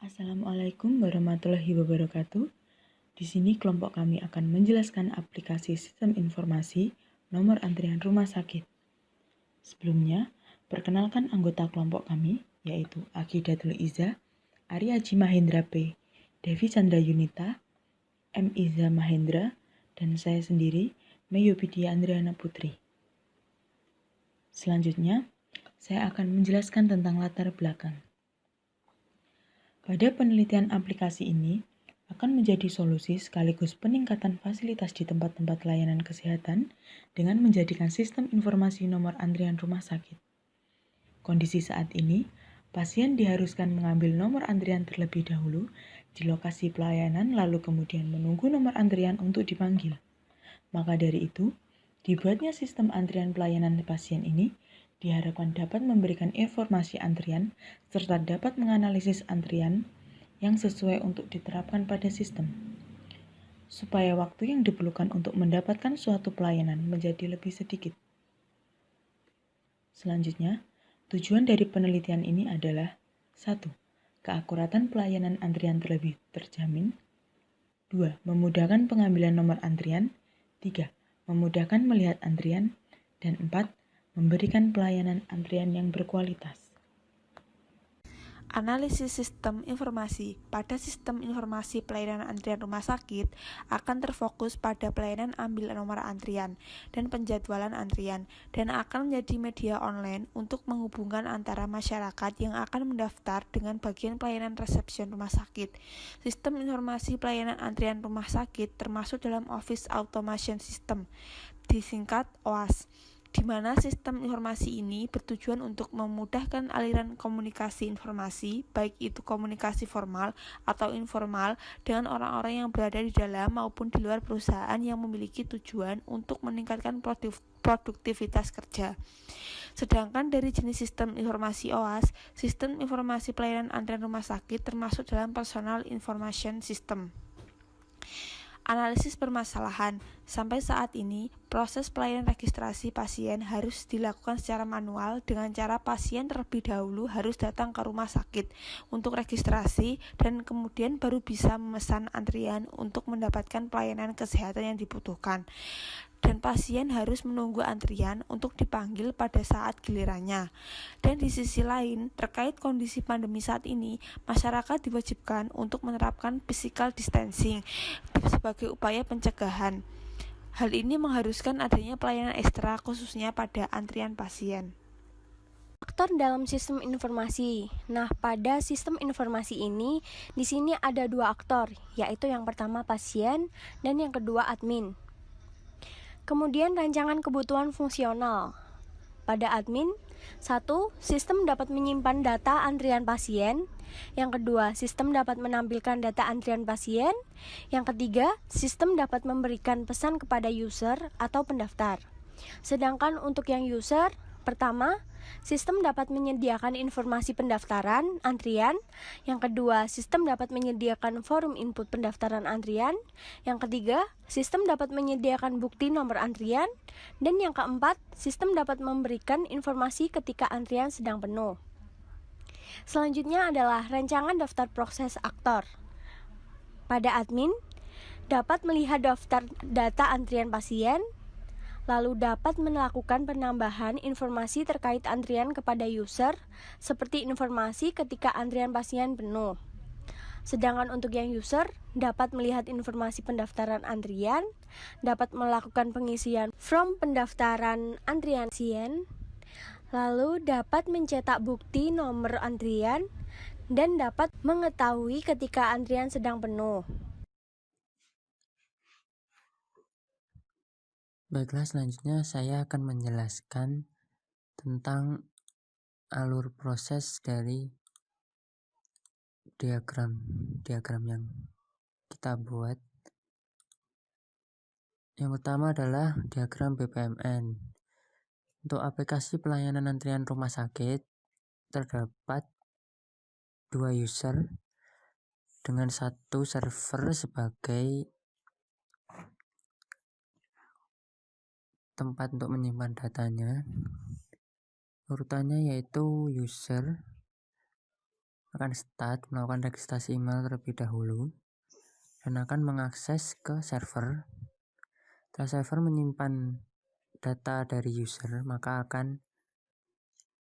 Assalamualaikum warahmatullahi wabarakatuh. Di sini kelompok kami akan menjelaskan aplikasi sistem informasi nomor antrian rumah sakit. Sebelumnya, perkenalkan anggota kelompok kami, yaitu Akidatul Iza, Arya Haji Mahendra P, Devi Chandra Yunita, M. Iza Mahendra, dan saya sendiri, Meyobidia Andriana Putri. Selanjutnya, saya akan menjelaskan tentang latar belakang. Pada penelitian aplikasi ini akan menjadi solusi sekaligus peningkatan fasilitas di tempat-tempat layanan kesehatan dengan menjadikan sistem informasi nomor antrian rumah sakit. Kondisi saat ini, pasien diharuskan mengambil nomor antrian terlebih dahulu di lokasi pelayanan lalu kemudian menunggu nomor antrian untuk dipanggil. Maka dari itu, dibuatnya sistem antrian pelayanan pasien ini diharapkan dapat memberikan informasi antrian serta dapat menganalisis antrian yang sesuai untuk diterapkan pada sistem, supaya waktu yang diperlukan untuk mendapatkan suatu pelayanan menjadi lebih sedikit. Selanjutnya, tujuan dari penelitian ini adalah 1. Keakuratan pelayanan antrian terlebih terjamin. 2. Memudahkan pengambilan nomor antrian. 3. Memudahkan melihat antrian. Dan 4. Memberikan pelayanan antrian yang berkualitas. Analisis sistem informasi. Pada sistem informasi pelayanan antrian rumah sakit akan terfokus pada pelayanan ambil nomor antrian dan penjadwalan antrian, dan akan menjadi media online untuk menghubungkan antara masyarakat yang akan mendaftar dengan bagian pelayanan resepsion rumah sakit. Sistem informasi pelayanan antrian rumah sakit termasuk dalam Office Automation System, disingkat OAS, di mana sistem informasi ini bertujuan untuk memudahkan aliran komunikasi informasi, baik itu komunikasi formal atau informal, dengan orang-orang yang berada di dalam maupun di luar perusahaan yang memiliki tujuan untuk meningkatkan produktivitas kerja. Sedangkan dari jenis sistem informasi OAS, sistem informasi pelayanan antrian rumah sakit termasuk dalam Personal Information System. Analisis permasalahan. Sampai saat ini, proses pelayanan registrasi pasien harus dilakukan secara manual dengan cara pasien terlebih dahulu harus datang ke rumah sakit untuk registrasi dan kemudian baru bisa memesan antrian untuk mendapatkan pelayanan kesehatan yang dibutuhkan. Dan pasien harus menunggu antrian untuk dipanggil pada saat gilirannya. Dan di sisi lain, terkait kondisi pandemi saat ini, masyarakat diwajibkan untuk menerapkan physical distancing sebagai upaya pencegahan. Hal ini mengharuskan adanya pelayanan ekstra khususnya pada antrian pasien. Aktor dalam sistem informasi. Nah, pada sistem informasi ini, di sini ada dua aktor, yaitu yang pertama pasien dan yang kedua admin. Kemudian rancangan kebutuhan fungsional. Pada admin, 1. Sistem dapat menyimpan data antrian pasien. Yang kedua, sistem dapat menampilkan data antrian pasien. Yang ketiga, sistem dapat memberikan pesan kepada user atau pendaftar. Sedangkan untuk yang user, pertama, sistem dapat menyediakan informasi pendaftaran antrian. Yang kedua, sistem dapat menyediakan forum input pendaftaran antrian. Yang ketiga, sistem dapat menyediakan bukti nomor antrian. Dan yang keempat, sistem dapat memberikan informasi ketika antrian sedang penuh. Selanjutnya adalah rancangan daftar proses aktor. Pada admin, dapat melihat daftar data antrian pasien, lalu dapat melakukan penambahan informasi terkait antrian kepada user, seperti informasi ketika antrian pasien penuh. Sedangkan untuk yang user, dapat melihat informasi pendaftaran antrian, dapat melakukan pengisian form pendaftaran antrian pasien, lalu dapat mencetak bukti nomor antrian, dan dapat mengetahui ketika antrian sedang penuh. Baiklah, selanjutnya saya akan menjelaskan tentang alur proses dari diagram yang kita buat. Yang pertama adalah diagram BPMN. Untuk aplikasi pelayanan antrian rumah sakit terdapat 2 user dengan 1 server sebagai tempat untuk menyimpan datanya. Urutannya yaitu user, akan start melakukan registrasi email terlebih dahulu dan akan mengakses ke server. Setelah server menyimpan data dari user, maka akan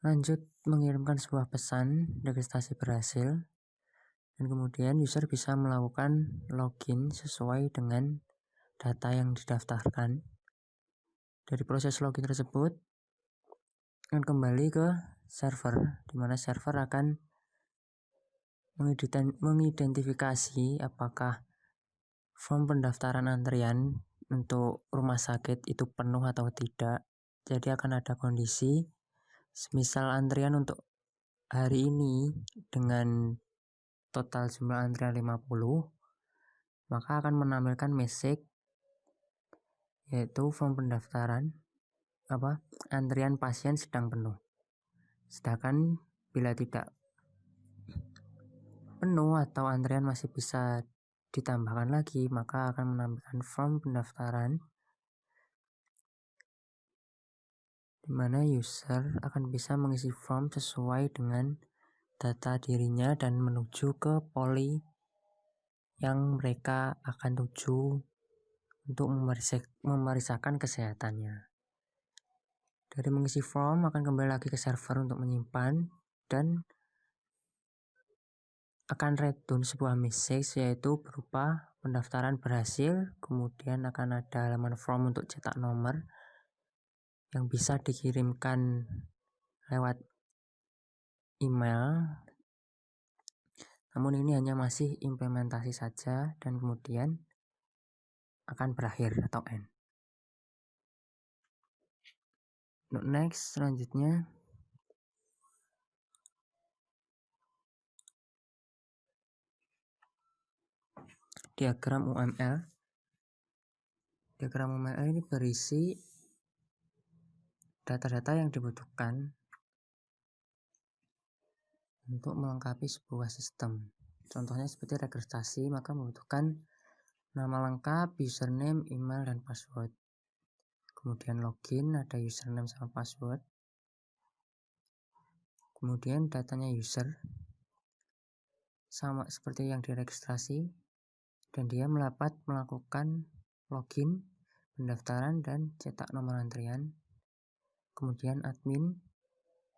lanjut mengirimkan sebuah pesan registrasi berhasil, dan kemudian user bisa melakukan login sesuai dengan data yang didaftarkan. Dari proses login tersebut akan kembali ke server, di mana server akan mengidentifikasi apakah form pendaftaran antrian untuk rumah sakit itu penuh atau tidak. Jadi akan ada kondisi semisal antrian untuk hari ini dengan total jumlah antrian 50, maka akan menampilkan message yaitu form pendaftaran antrian pasien sedang penuh. Sedangkan bila tidak penuh atau antrian masih bisa ditambahkan lagi, maka akan menampilkan form pendaftaran di mana user akan bisa mengisi form sesuai dengan data dirinya dan menuju ke poli yang mereka akan tuju untuk memeriksakan kesehatannya. Dari mengisi form akan kembali lagi ke server untuk menyimpan dan akan return sebuah message yaitu berupa pendaftaran berhasil. Kemudian akan ada halaman form untuk cetak nomor yang bisa dikirimkan lewat email. Namun ini hanya masih implementasi saja dan kemudian akan berakhir atau end. Next, selanjutnya diagram UML. Diagram UML ini berisi data-data yang dibutuhkan untuk melengkapi sebuah sistem. Contohnya seperti registrasi, maka membutuhkan nama lengkap, username, email, dan password. Kemudian login, ada username sama password. Kemudian datanya user, sama seperti yang diregistrasi, dan dia melakukan login, pendaftaran, dan cetak nomor antrian. Kemudian admin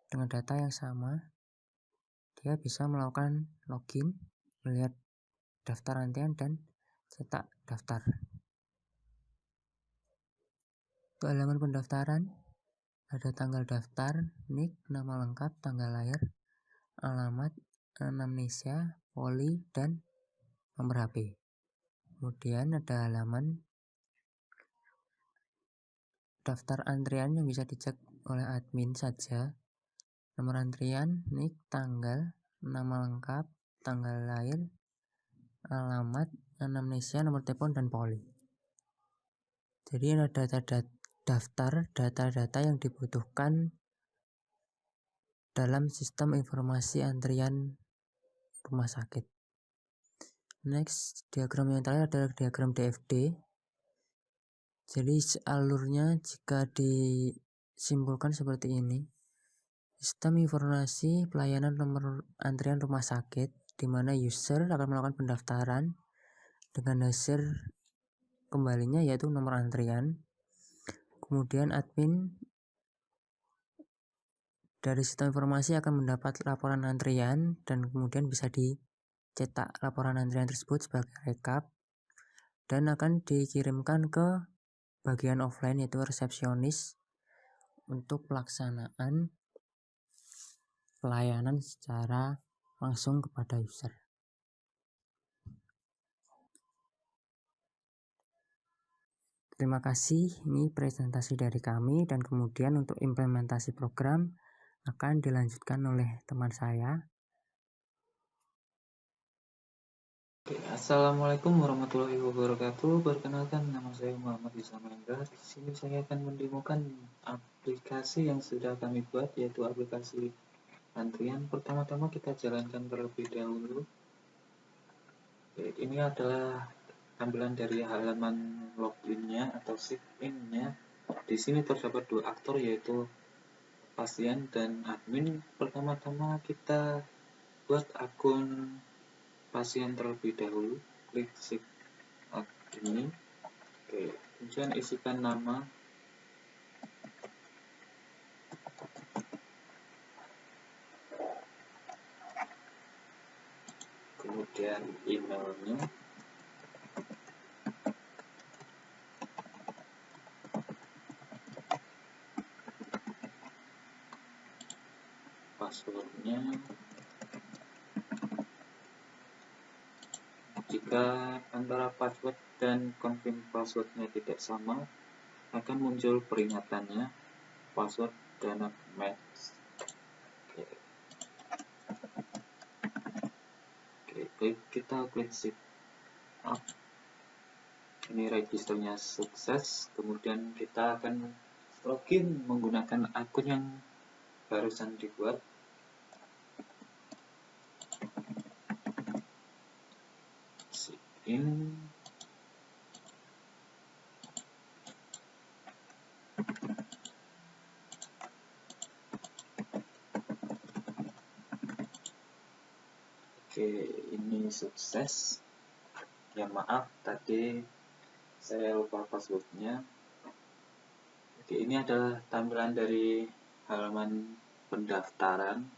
dengan data yang sama, dia bisa melakukan login, melihat daftar antrian, dan cetak daftar. Untuk halaman pendaftaran, ada tanggal daftar, NIK, nama lengkap, tanggal lahir, alamat, anamnesia, poli, dan nomor HP. Kemudian ada halaman daftar antrian yang bisa dicek oleh admin saja. Nomor antrian, NIK, tanggal, nama lengkap, tanggal lahir, alamat, anamnesia, nomor telepon, dan poli. Jadi ada daftar data-data yang dibutuhkan dalam sistem informasi antrian rumah sakit. Next, diagram yang terakhir adalah diagram DFD. Jadi alurnya jika disimpulkan seperti ini. Sistem informasi pelayanan nomor antrian rumah sakit, di mana user akan melakukan pendaftaran dengan hasil kembalinya yaitu nomor antrian. Kemudian admin dari sistem informasi akan mendapat laporan antrian dan kemudian bisa dicetak laporan antrian tersebut sebagai rekap dan akan dikirimkan ke bagian offline yaitu resepsionis untuk pelaksanaan pelayanan secara langsung kepada user. Terima kasih, ini presentasi dari kami dan kemudian untuk implementasi program akan dilanjutkan oleh teman saya. Assalamualaikum warahmatullahi wabarakatuh. Perkenalkan, nama saya Muhammad Isam Hendra. Di sini saya akan mendemokan aplikasi yang sudah kami buat, yaitu aplikasi antrian. Pertama-tama kita jalankan terlebih dahulu. Ini adalah tampilan dari halaman loginnya atau sign-in-nya. Di sini terdapat dua aktor, yaitu pasien dan admin. Pertama-tama kita buat akun pasien terlebih dahulu, klik sign out ini. Oke, kemudian isikan nama, kemudian emailnya, passwordnya. Jika antara password dan confirm passwordnya tidak sama, akan muncul peringatannya password do not match. Oke, kita klik sign up. Ini registernya sukses. Kemudian kita akan login menggunakan akun yang barusan dibuat. Sign in. Oke, ini sukses. Ya maaf, tadi saya lupa passwordnya. Oke, ini adalah tampilan dari halaman pendaftaran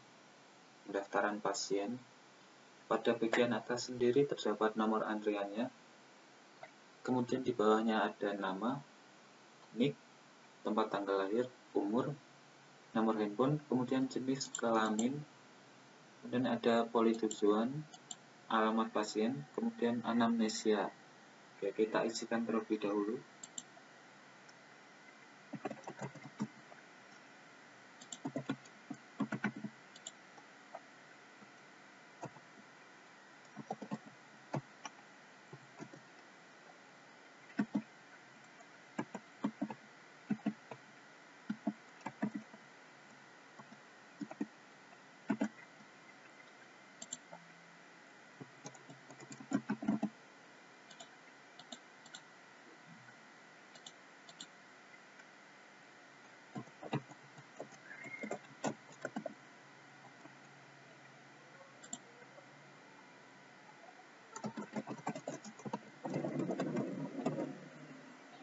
pasien. Pada bagian atas sendiri terdapat nomor antriannya. Kemudian di bawahnya ada nama, NIK, tempat tanggal lahir, umur, nomor handphone, kemudian jenis kelamin, kemudian ada politujuan, alamat pasien, kemudian anamnesia. Oke, kita isikan terlebih dahulu.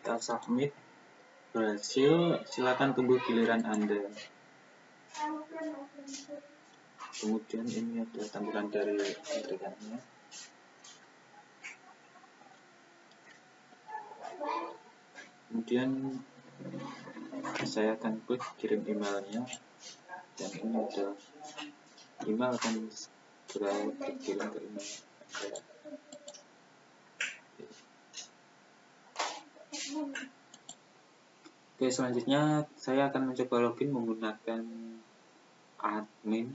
Kita submit, berhasil, silakan tunggu giliran Anda. Kemudian ini ada tampilan dari antriannya. Kemudian saya akan klik kirim emailnya, dan ini ada email akan segera dikirim ke email Anda. Oke, selanjutnya saya akan mencoba login menggunakan admin.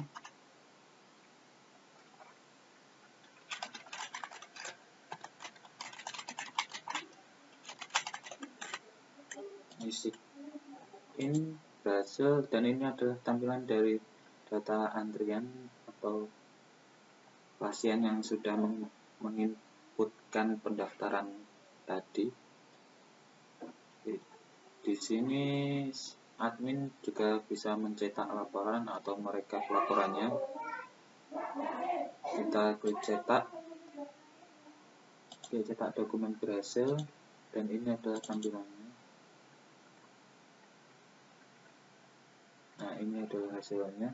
Sign in, berhasil, dan ini adalah tampilan dari data antrian atau pasien yang sudah menginputkan pendaftaran tadi. Di sini admin juga bisa mencetak laporan atau merekap laporannya. Kita klik cetak. Oke, cetak dokumen berhasil, dan ini adalah tampilannya. Nah, ini adalah hasilnya.